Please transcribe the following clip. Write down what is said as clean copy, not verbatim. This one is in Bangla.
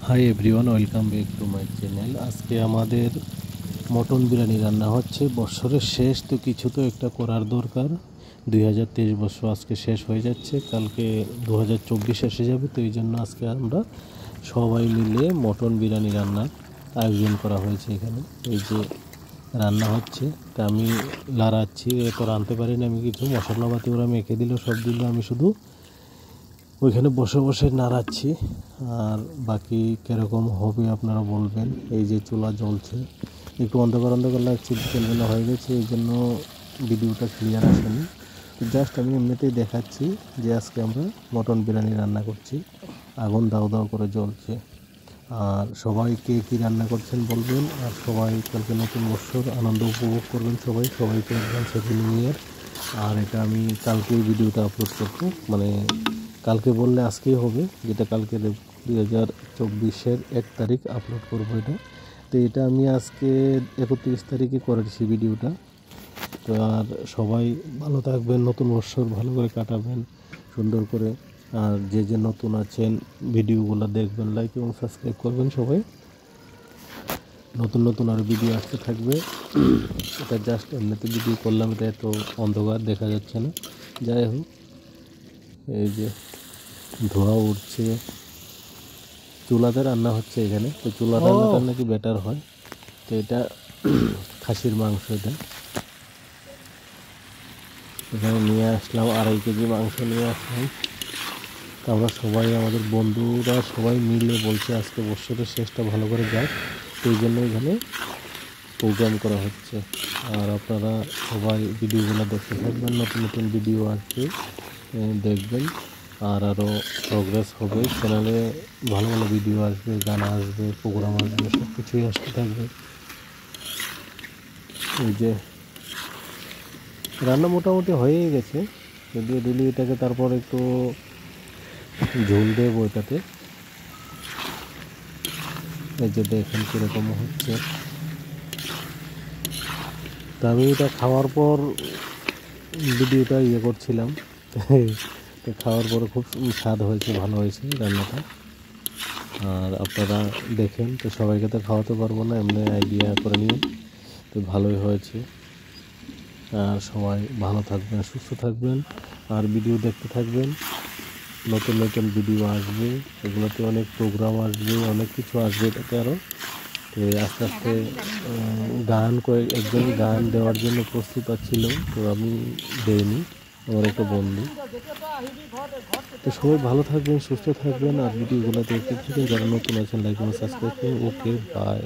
Hi everyone, welcome back to my channel. আজকে আমাদের মটন বিরিয়ানি রান্না হচ্ছে। বছরের শেষ তো কিছু তো একটা করার দরকার। 2023 বছর আজকে শেষ হয়ে যাচ্ছে, কালকে 2024 এসে যাবে। তো এই জন্য আজকে আমরা সবাই মিলে মটন বিরিয়ানি রান্নার আয়োজন করা হয়েছে। এখানে এই যে রান্না হচ্ছে, তা আমি লাড়াচ্ছি। তো রাঁধতে পারি না আমি, কিছু মশলাপাতি ওরা মেখে দিল, সব দিল, আমি শুধু ওইখানে বসে বসে নাড়াচ্ছি। আর বাকি কীরকম হবে আপনারা বলবেন। এই যে চুলা জ্বলছে, একটু অন্ধকার অন্ধকার লাগছে, বিকেলবেলা হয়ে গেছে, এই জন্য ভিডিওটা ক্লিয়ার আসেনি। জাস্ট আমি এমনিতেই দেখাচ্ছি যে আজকে আমরা মটন বিরিয়ানি রান্না করছি। আগুন দাও দাও করে জ্বলছে। আর সবাই কে কী রান্না করছেন বলবেন। আর সবাই কালকে নতুন বছর আনন্দ উপভোগ করবেন। সবাইকে অ্যাডভান্স হ্যাপি নিউ ইয়ার। আর এটা আমি কালকেই ভিডিওটা আপলোড করবো, মানে কালকে বললে আজকেই হবে, যেটা কালকে 2024-এর 1 তারিখ আপলোড করবো এটা। তো এটা আমি আজকে 31 তারিখে করেছি ভিডিওটা। তো আর সবাই ভালো থাকবেন, নতুন বছর ভালো করে কাটাবেন সুন্দর করে। আর যে যে নতুন আছেন ভিডিওগুলো দেখবেন, লাইক এবং সাবস্ক্রাইব করবেন সবাই। নতুন নতুন আরও ভিডিও আসতে থাকবে। এটা জাস্ট এমনিতে ভিডিও করলাম, এটা এত অন্ধকার দেখা যাচ্ছে না। যাই হোক, এই যে ধোঁয়া উঠছে, চুলাতে রান্না হচ্ছে এখানে। তো চুলা রান্নাটা নাকি বেটার হয়। তো এটা খাসির মাংস, এটা এখানে নিয়ে আসলাম 2.5 কেজি মাংস নিয়ে আসলাম। তো আমরা সবাই, আমাদের বন্ধুরা সবাই মিলে বলছে আজকে বছরের শেষটা ভালো করে যাক, সেই জন্য এখানে প্রোগ্রাম করা হচ্ছে। আর আপনারা সবাই ভিডিওগুলো দেখতে থাকবেন, নতুন নতুন ভিডিও আসবে, দেখবেন। আর আরও প্রোগ্রেস হবে চ্যানেলে, ভালো ভালো ভিডিও আসবে, গান আসবে, প্রোগ্রাম আসবে, সব কিছুই আসতে থাকবে। এই যে রান্না মোটামুটি হয়েই গেছে, যদিও ডেলি এটাকে তারপর একটু ঝোল দেবো এটাতে। এই যে দেখেন কীরকম হচ্ছে। তা আমি এটা খাওয়ার পর ভিডিওটা করছিলাম। তো খাওয়ার পরে খুব স্বাদ হয়েছে, ভালো হয়েছে রান্নাটা। আর আপনারা দেখেন, তো সবাইকে তো খাওয়াতে পারবো না, এমনি আইডিয়া করে নিন। তো ভালোই হয়েছে। আর সবাই ভালো থাকবেন, সুস্থ থাকবেন, আর ভিডিও দেখতে থাকবেন। নতুন নতুন ভিডিও আসবে, এগুলোতে অনেক প্রোগ্রাম আসবে, অনেক কিছু আসবে এটাতে আরও। তো আস্তে আস্তে একজন গান দেওয়ার জন্য প্রস্তুত ছিল, তো আমি দেইনি, আমার একটা বন্ধু। তো সবাই ভালো থাকবেন, সুস্থ থাকবেন, আর ভিডিওগুলো দেখতে থাকবেন। যারা নতুন আছেন লাইক এবং সাবস্ক্রাইব করুন। ওকে, বাই।